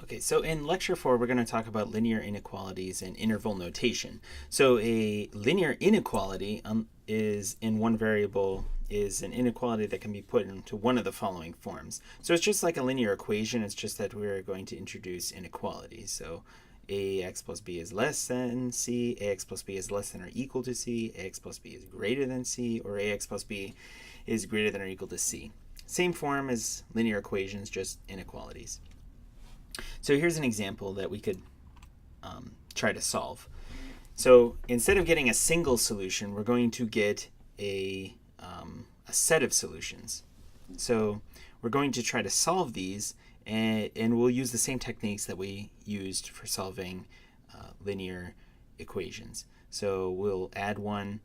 Okay, so in lecture 4, we're going to talk about linear inequalities and interval notation. So a linear inequality is in one variable is an inequality that can be put into one of the following forms. So it's just like a linear equation, it's just that we're going to introduce inequalities. So ax plus b is less than c, ax plus b is less than or equal to c, ax plus b is greater than c, or ax plus b is greater than or equal to c. Same form as linear equations, just inequalities. So here's an example that we could try to solve. So instead of getting a single solution, we're going to get a set of solutions. So we're going to try to solve these, and we'll use the same techniques that we used for solving linear equations. So we'll add one.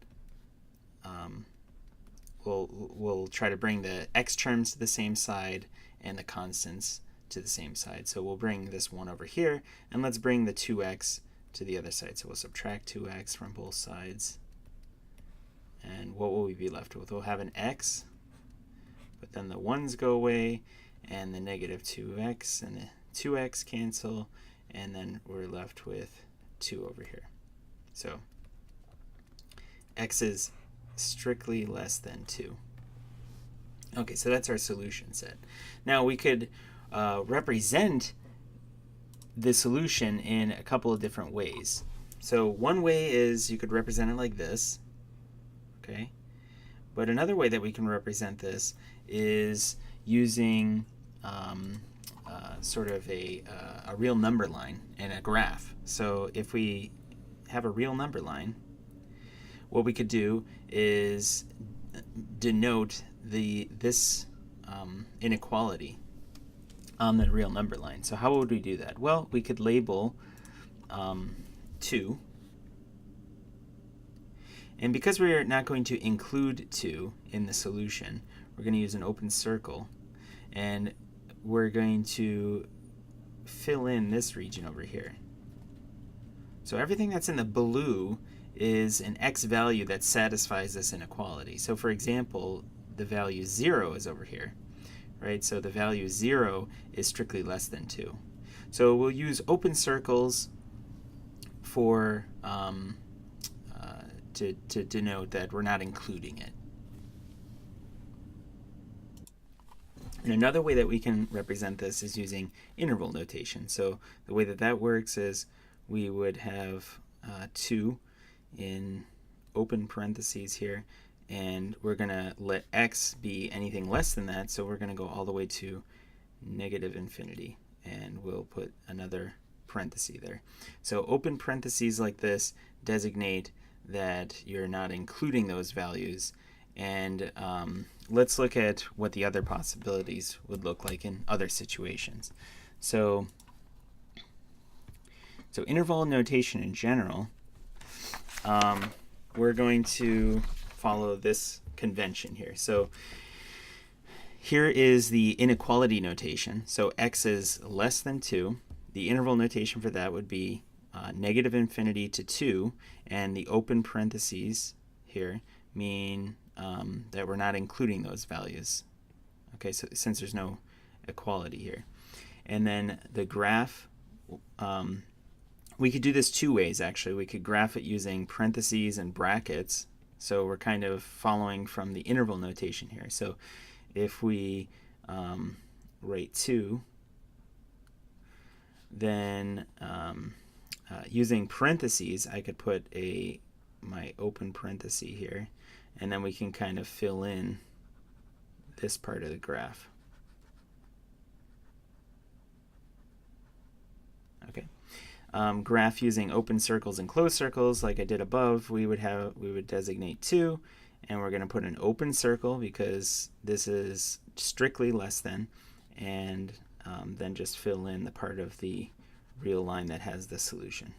We'll try to bring the x terms to the same side and the constants to the same side. So we'll bring this 1 over here, and let's bring the 2x to the other side. So we'll subtract 2x from both sides. And what will we be left with? We'll have an x, but then the 1's go away, and the negative 2x and the 2x cancel, and then we're left with 2 over here. So x is strictly less than 2. Okay, so that's our solution set. Now we could represent the solution in a couple of different ways. So one way is you could represent it like this, okay? But another way that we can represent this is using sort of a real number line and a graph. So if we have a real number line, what we could do is denote this inequality on the real number line. So how would we do that? Well, we could label 2. And because we're not going to include 2 in the solution, we're going to use an open circle. And we're going to fill in this region over here. So everything that's in the blue is an x value that satisfies this inequality. So for example, the value 0 is over here. Right, so the value 0 is strictly less than 2. So we'll use open circles for to denote that we're not including it. And another way that we can represent this is using interval notation. So the way that that works is we would have 2 in open parentheses here, and we're going to let x be anything less than that, so we're going to go all the way to negative infinity, and we'll put another parenthesis there. So open parentheses like this designate that you're not including those values, and let's look at what the other possibilities would look like in other situations. So interval notation in general, we're going to follow this convention here. So here is the inequality notation. So x is less than 2. The interval notation for that would be negative infinity to 2, and the open parentheses here mean that we're not including those values. Okay, so since there's no equality here. And then the graph, we could do this 2 ways actually. We could graph it using parentheses and brackets. So we're kind of following from the interval notation here. So if we write 2, then using parentheses, I could put my open parenthesis here, and then we can kind of fill in this part of the graph. Okay. Graph using open circles and closed circles, like I did above, we would designate 2, and we're going to put an open circle because this is strictly less than, and then just fill in the part of the real line that has the solution.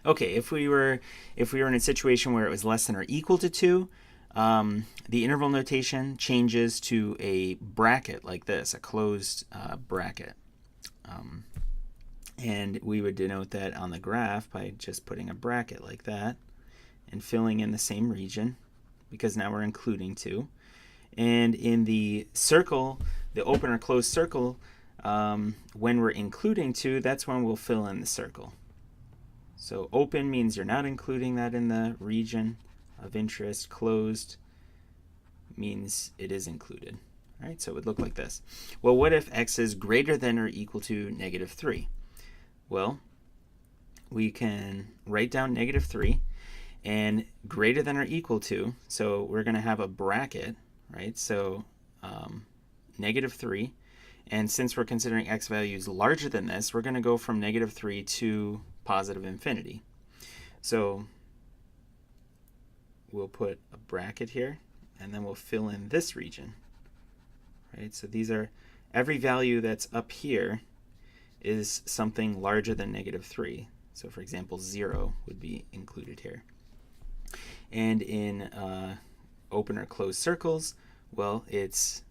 Okay, if we were in a situation where it was less than or equal to 2, the interval notation changes to a bracket like this, a closed bracket. And we would denote that on the graph by just putting a bracket like that and filling in the same region, because now we're including 2. And in the circle, the open or closed circle When we're including 2, that's when we'll fill in the circle. So open means you're not including that in the region of interest. Closed means it is included. All right, so it would look like this. Well, what if x is greater than or equal to -3? Well, we can write down -3 and greater than or equal to, so we're going to have a bracket, right? So -3, and since we're considering x values larger than this, we're going to go from -3 to positive infinity. So we'll put a bracket here, and then we'll fill in this region, right? So these are, every value that's up here is something larger than -3. So for example, 0 would be included here. And in open or closed circles, well, it's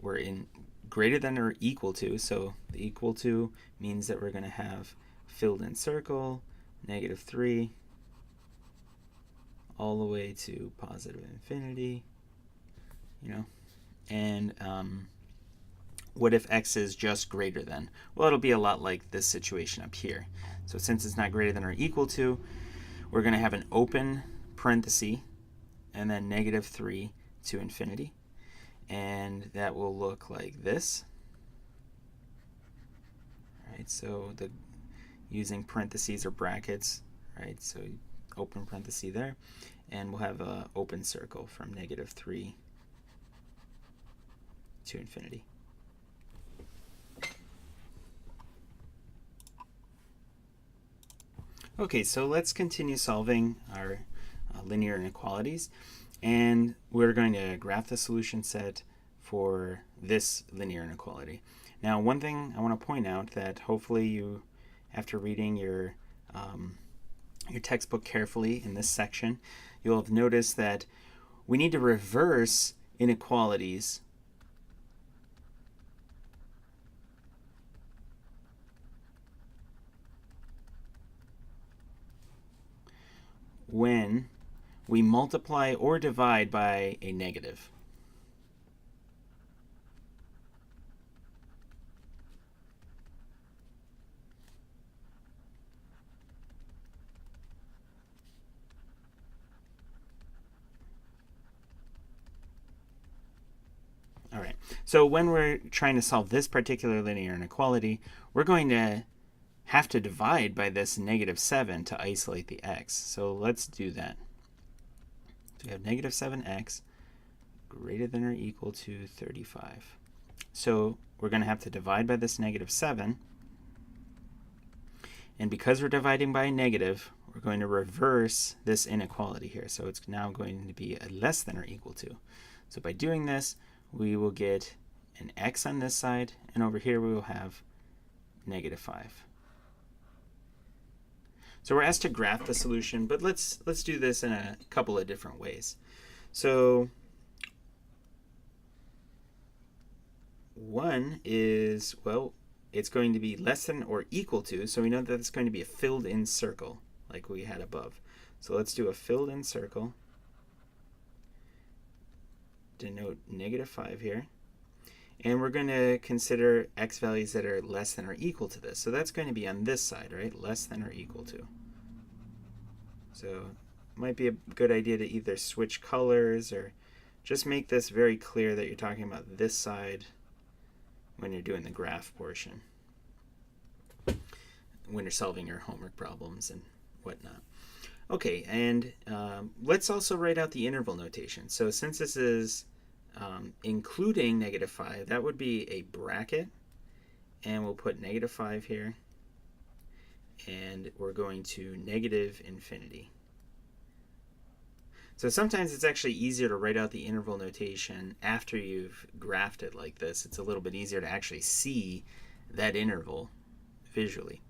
we're in greater than or equal to. So the equal to means that we're going to have filled in circle, -3, all the way to positive infinity, you know. And what if x is just greater than? Well, it'll be a lot like this situation up here. So since it's not greater than or equal to, we're going to have an open parenthesis and then -3 to infinity. And that will look like this. Right, so using parentheses or brackets, right? So open parenthesis there, and we'll have an open circle from -3 to infinity. Okay, so let's continue solving our linear inequalities, and we're going to graph the solution set for this linear inequality. Now, one thing I want to point out that hopefully you, after reading your textbook carefully in this section, you'll have noticed that we need to reverse inequalities when we multiply or divide by a negative. All right, so when we're trying to solve this particular linear inequality, we're going to have to divide by this -7 to isolate the x. So let's do that. So we have -7x greater than or equal to 35. So we're going to have to divide by this -7. And because we're dividing by a negative, we're going to reverse this inequality here. So it's now going to be a less than or equal to. So by doing this, we will get an x on this side, and over here we will have -5. So we're asked to graph the solution, but let's do this in a couple of different ways. So one is, well, it's going to be less than or equal to, so we know that it's going to be a filled in circle like we had above. So let's do a filled in circle, denote -5 here. And we're going to consider x values that are less than or equal to this. So that's going to be on this side, right? Less than or equal to. So it might be a good idea to either switch colors or just make this very clear that you're talking about this side when you're doing the graph portion, when you're solving your homework problems and whatnot. Okay, and let's also write out the interval notation. So since this is including -5, that would be a bracket, and we'll put -5 here, and we're going to -infinity. So sometimes it's actually easier to write out the interval notation after you've graphed it like this. It's a little bit easier to actually see that interval visually.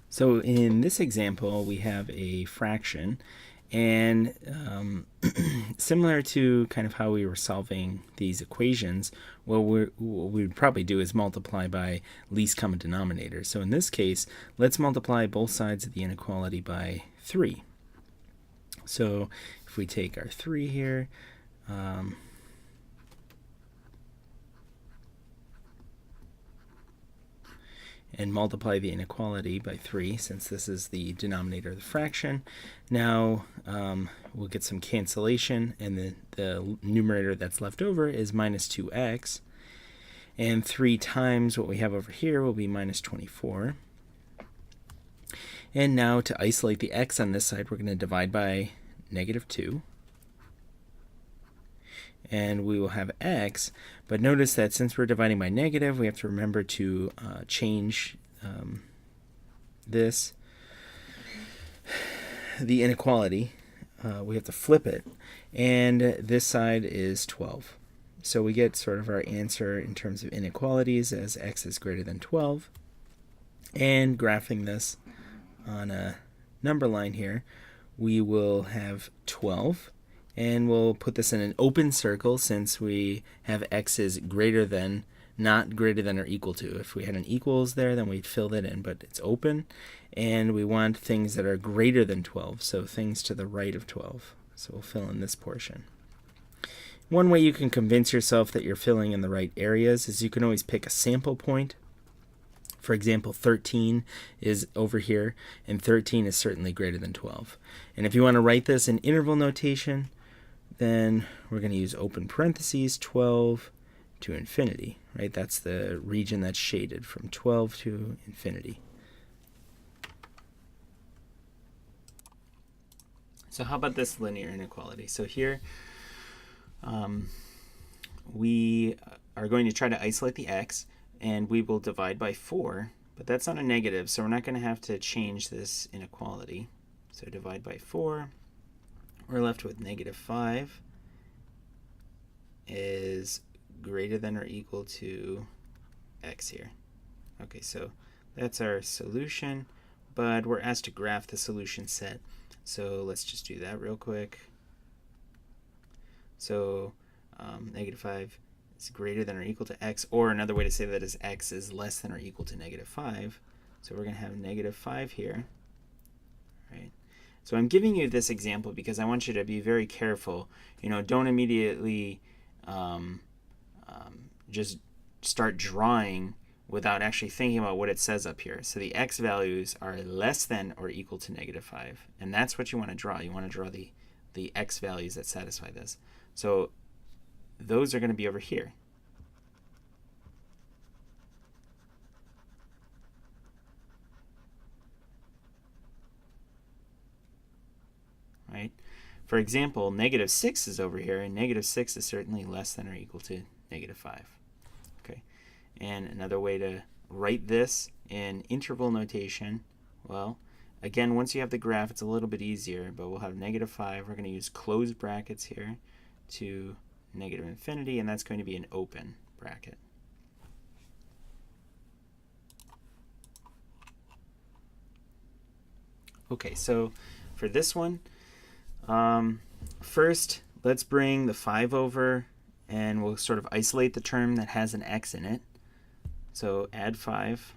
So in this example, we have a fraction, and similar to kind of how we were solving these equations, what we'd probably do is multiply by least common denominator. So in this case, let's multiply both sides of the inequality by 3. So if we take our 3 here, and multiply the inequality by 3, since this is the denominator of the fraction. Now we'll get some cancellation, and the numerator that's left over is minus 2x. And 3 times what we have over here will be minus 24. And now to isolate the x on this side, we're going to divide by negative 2. And we will have x, but notice that since we're dividing by negative, we have to remember to change the inequality. We have to flip it, and this side is 12. So we get sort of our answer in terms of inequalities as x is greater than 12. And graphing this on a number line here, we will have 12. And we'll put this in an open circle since we have x is greater than, not greater than or equal to. If we had an equals there, then we'd fill that in, but it's open. And we want things that are greater than 12, so things to the right of 12. So we'll fill in this portion. One way you can convince yourself that you're filling in the right areas is you can always pick a sample point. For example, 13 is over here, and 13 is certainly greater than 12. And if you want to write this in interval notation, then we're going to use open parentheses 12 to infinity, right? That's the region that's shaded from 12 to infinity. So how about this linear inequality? So here we are going to try to isolate the x, and we will divide by 4, but that's not a negative, so we're not going to have to change this inequality. So divide by 4. We're left with negative 5 is greater than or equal to x here. Okay, so that's our solution, but we're asked to graph the solution set. So let's just do that real quick. So negative 5 is greater than or equal to x, or another way to say that is x is less than or equal to negative 5. So we're going to have negative 5 here, right? So I'm giving you this example because I want you to be very careful. Don't immediately just start drawing without actually thinking about what it says up here. So the x values are less than or equal to negative 5, and that's what you want to draw. You want to draw the x values that satisfy this. So those are going to be over here. Right? For example, negative 6 is over here, and negative 6 is certainly less than or equal to negative 5. Okay, and another way to write this in interval notation, well, again, once you have the graph, it's a little bit easier, but we'll have negative 5. We're going to use closed brackets here to negative infinity, and that's going to be an open bracket. Okay, so for this one, first, let's bring the 5 over, and we'll sort of isolate the term that has an x in it. So add 5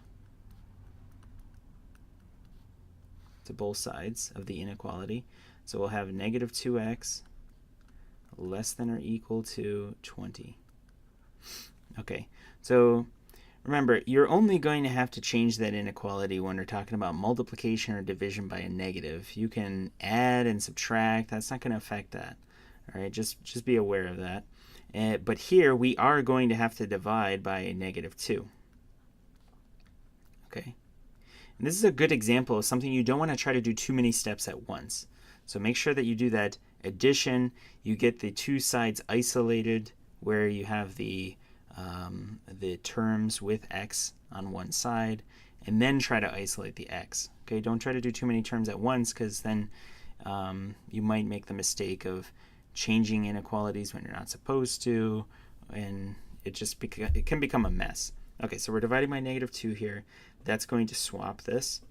to both sides of the inequality. So we'll have negative 2x less than or equal to 20. Okay, so remember, you're only going to have to change that inequality when we're talking about multiplication or division by a negative. You can add and subtract. That's not going to affect that. All right, just be aware of that. But here, we are going to have to divide by a negative 2. Okay, and this is a good example of something you don't want to try to do too many steps at once. So make sure that you do that addition. You get the two sides isolated where you have the terms with x on one side, and then try to isolate the x. Okay, don't try to do too many terms at once, because then you might make the mistake of changing inequalities when you're not supposed to, and it can become a mess. Okay, so we're dividing by negative 2 here. That's going to swap this,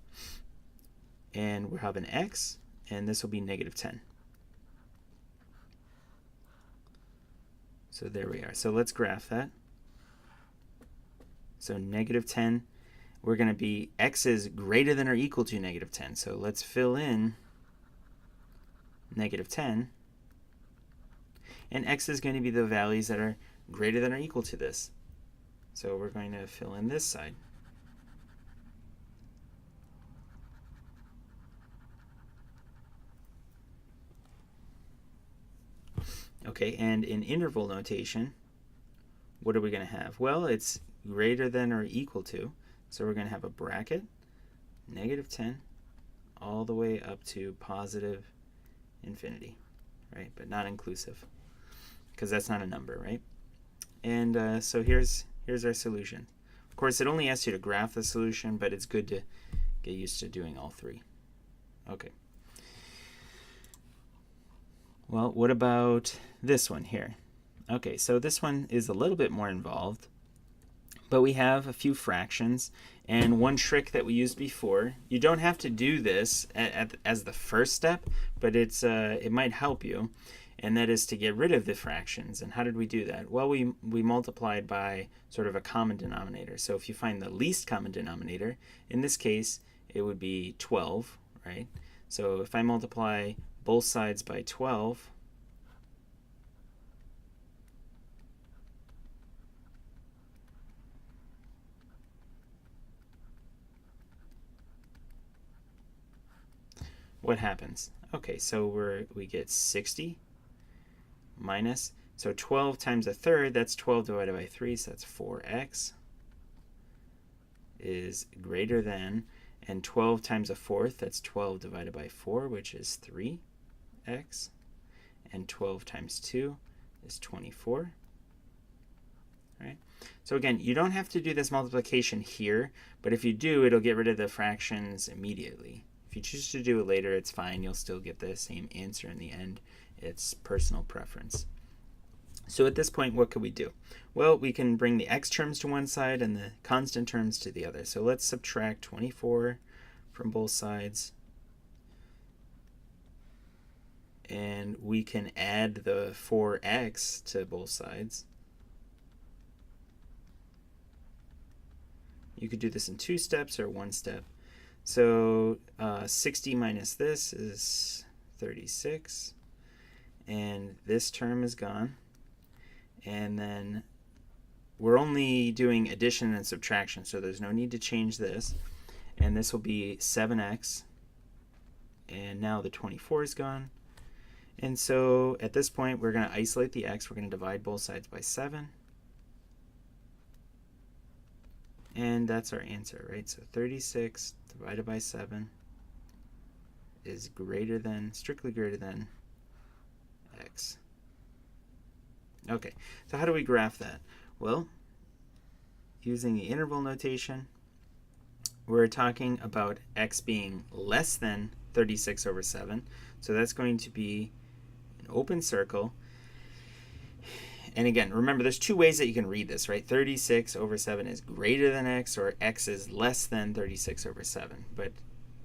and we'll have an x, and this will be negative 10. So there we are. So let's graph that. So negative 10, we're going to be x is greater than or equal to negative 10. So let's fill in negative 10. And x is going to be the values that are greater than or equal to this. So we're going to fill in this side. Okay, and in interval notation, what are we going to have? Well, it's greater than or equal to, so we're going to have a bracket, -10, all the way up to positive infinity, right? But not inclusive, because that's not a number, right? And so here's our solution. Of course, it only asks you to graph the solution, but it's good to get used to doing all three. Okay. Well, what about this one here? Okay, so this one is a little bit more involved, but we have a few fractions, and one trick that we used before, you don't have to do this as the first step, but it might help you, and that is to get rid of the fractions. And how did we do that? Well, we multiplied by sort of a common denominator. So if you find the least common denominator, in this case, it would be 12, right? So if I multiply both sides by 12, what happens? Okay, so we get 60 minus, so 12 times a third, that's 12 divided by 3, so that's 4x is greater than, and 12 times a fourth, that's 12 divided by 4, which is 3x, and 12 times 2 is 24. Right? So again, you don't have to do this multiplication here, but if you do, it'll get rid of the fractions immediately. If you choose to do it later, it's fine. You'll still get the same answer in the end. It's personal preference. So at this point, what could we do? Well, we can bring the x terms to one side and the constant terms to the other. So let's subtract 24 from both sides. And we can add the 4x to both sides. You could do this in 2 steps or 1 step. So 60 minus this is 36. And this term is gone. And then we're only doing addition and subtraction, so there's no need to change this. And this will be 7x. And now the 24 is gone. And so at this point, we're going to isolate the x. We're going to divide both sides by 7. And that's our answer, right? So 36 divided by 7 is greater than, strictly greater than, x. Okay, so how do we graph that? Well, using the interval notation, we're talking about x being less than 36 over 7. So that's going to be an open circle. And again, remember, there's 2 ways that you can read this, right? 36 over 7 is greater than x, or x is less than 36 over 7. But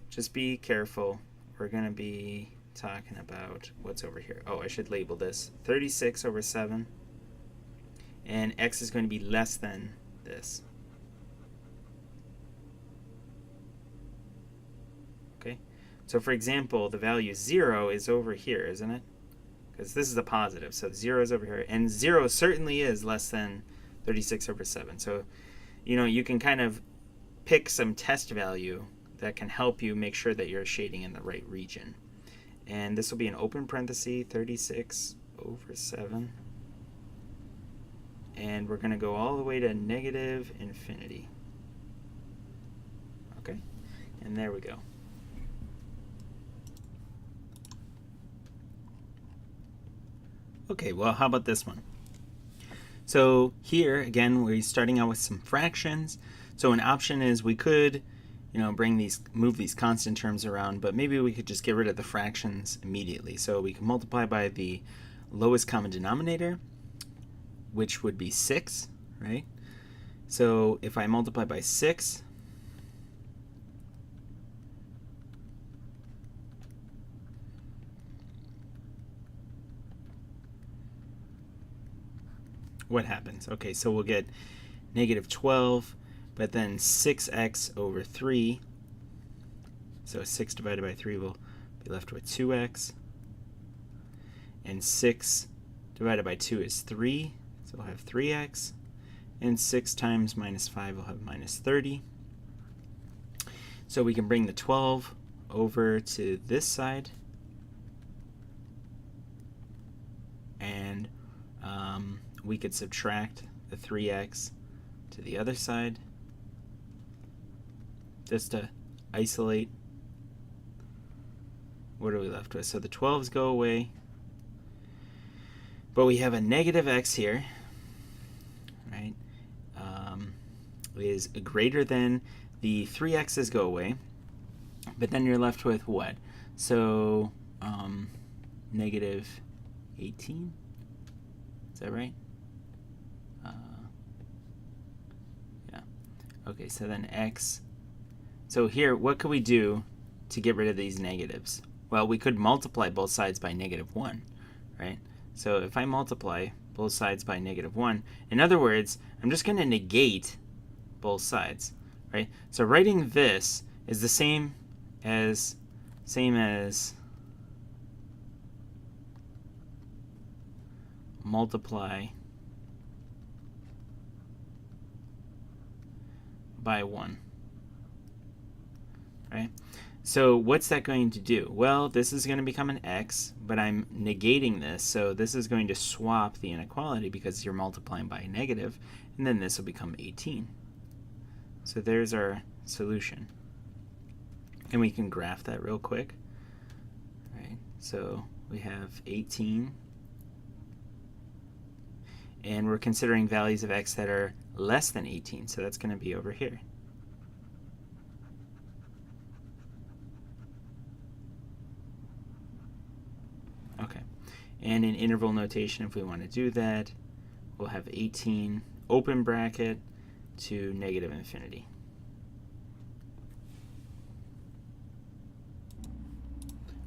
just be careful. We're going to be talking about what's over here. Oh, I should label this 36 over 7. And x is going to be less than this. Okay? So for example, the value 0 is over here, isn't it? Because this is a positive, so 0 is over here. And 0 certainly is less than 36 over 7. So, you can kind of pick some test value that can help you make sure that you're shading in the right region. And this will be an open parenthesis, 36 over 7. And we're going to go all the way to negative infinity. Okay? And there we go. Okay, well, how about this one? So here, again, we're starting out with some fractions. So an option is we could, move these constant terms around, but maybe we could just get rid of the fractions immediately. So we can multiply by the lowest common denominator, which would be 6, right? So if I multiply by 6, what happens? Okay, so we'll get negative 12, but then 6x over 3. So 6 divided by 3 will be left with 2x. And 6 divided by 2 is 3, so we'll have 3x. And 6 times minus 5 will have minus 30. So we can bring the 12 over to this side. And we could subtract the 3x to the other side just to isolate. What are we left with? So the 12s go away, but we have a negative x here, right? Is greater than the 3x's go away, but then you're left with what? So negative 18, is that right? Yeah. Okay, so then x. So here, what could we do to get rid of these negatives? Well, we could multiply both sides by -1, right? So if I multiply both sides by -1, in other words, I'm just going to negate both sides, right? So writing this is the same as multiply by 1, right? So what's that going to do? Well, this is going to become an x, but I'm negating this, so this is going to swap the inequality because you're multiplying by a negative, and then this will become 18. So there's our solution. And we can graph that real quick. Right? So we have 18. And we're considering values of x that are less than 18, so that's going to be over here. Okay. And in interval notation, if we want to do that, we'll have 18 open bracket to negative infinity.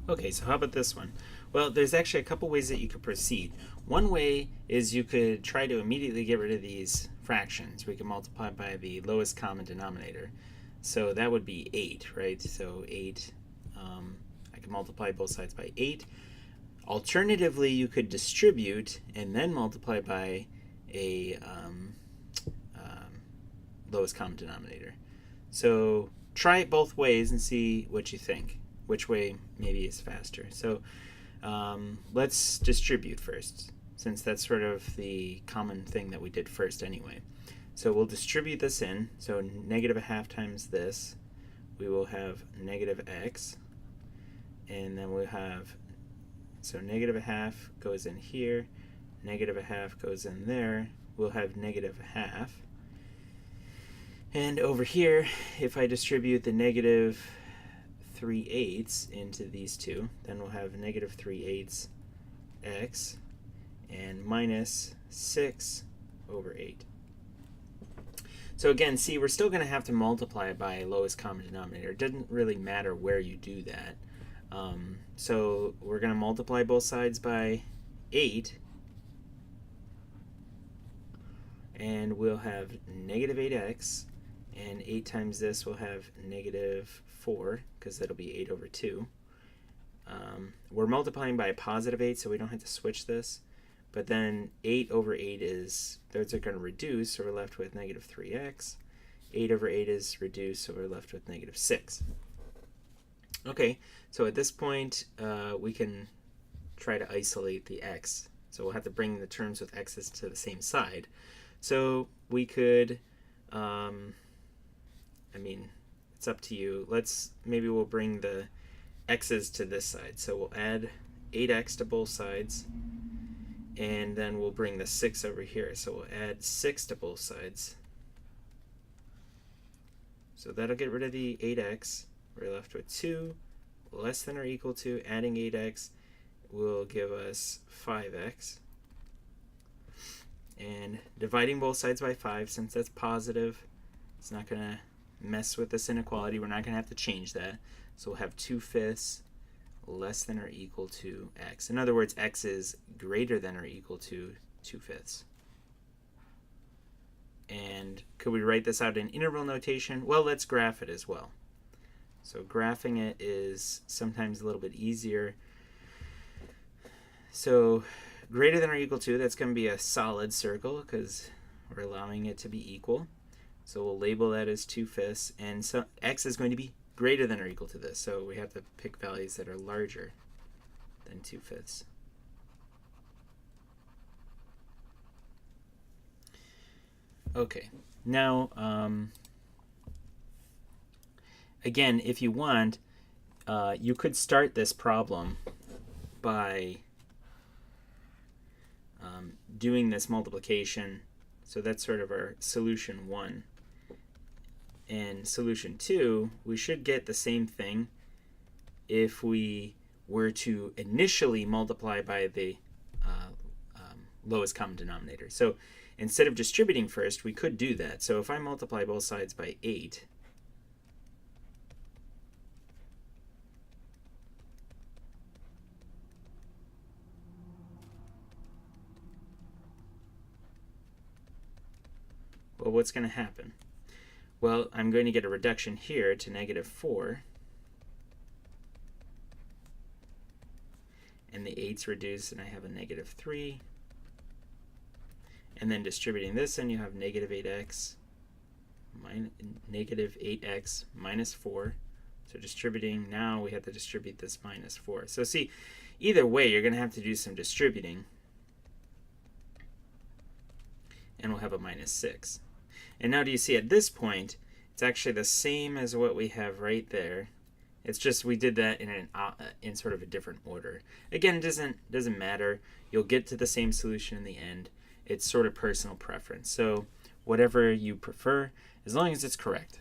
Okay, so how about this one? Well, there's actually a couple ways that you could proceed. One way is you could try to immediately get rid of these fractions. We can multiply by the lowest common denominator. So that would be 8, right? So 8, I can multiply both sides by 8. Alternatively, you could distribute and then multiply by a lowest common denominator. So try it both ways and see what you think, which way maybe is faster. So let's distribute first, since that's sort of the common thing that we did first anyway. So we'll distribute this in. So -1/2 times this, we will have negative x, and then we'll have, so -1/2 goes in here, -1/2 goes in there, we'll have -1/2. And over here, if I distribute the -3/8 into these two, then we'll have -3/8 x and minus 6/8. So again, see, we're still going to have to multiply by lowest common denominator. It doesn't really matter where you do that. So we're going to multiply both sides by 8, and we'll have -8x, and 8 times this will have -4, because that'll be 8/2. We're multiplying by a +8, so we don't have to switch this. But then 8/8 is, those are going to reduce, so we're left with -3x. 8/8 is reduced, so we're left with -6. Okay, so at this point, we can try to isolate the x. So we'll have to bring the terms with x's to the same side. So we could, I mean, it's up to you. Maybe we'll bring the x's to this side. So we'll add 8x to both sides, and then we'll bring the 6 over here. So we'll add 6 to both sides. So that'll get rid of the 8x. We're left with 2 less than or equal to, adding 8x will give us 5x. And dividing both sides by 5, since that's positive, it's not going to mess with this inequality. We're not going to have to change that. So we'll have 2/5 less than or equal to x. In other words, x is greater than or equal to 2/5. And could we write this out in interval notation? Well, let's graph it as well. So graphing it is sometimes a little bit easier. So greater than or equal to, that's going to be a solid circle because we're allowing it to be equal. So we'll label that as 2/5, and so x is going to be greater than or equal to this. So we have to pick values that are larger than 2/5. Okay, now again, if you want, you could start this problem by doing this multiplication. So that's sort of our solution 1. And solution 2, we should get the same thing if we were to initially multiply by the lowest common denominator. So instead of distributing first, we could do that. So if I multiply both sides by 8, well, what's going to happen? Well, I'm going to get a reduction here to -4. And the 8's reduced, and I have a -3. And then distributing this, and you have -8x minus 4. So distributing, now we have to distribute this -4. So see, either way, you're going to have to do some distributing. And we'll have a -6. And now do you see at this point, it's actually the same as what we have right there. It's just we did that in sort of a different order. Again, it doesn't matter. You'll get to the same solution in the end. It's sort of personal preference. So whatever you prefer, as long as it's correct.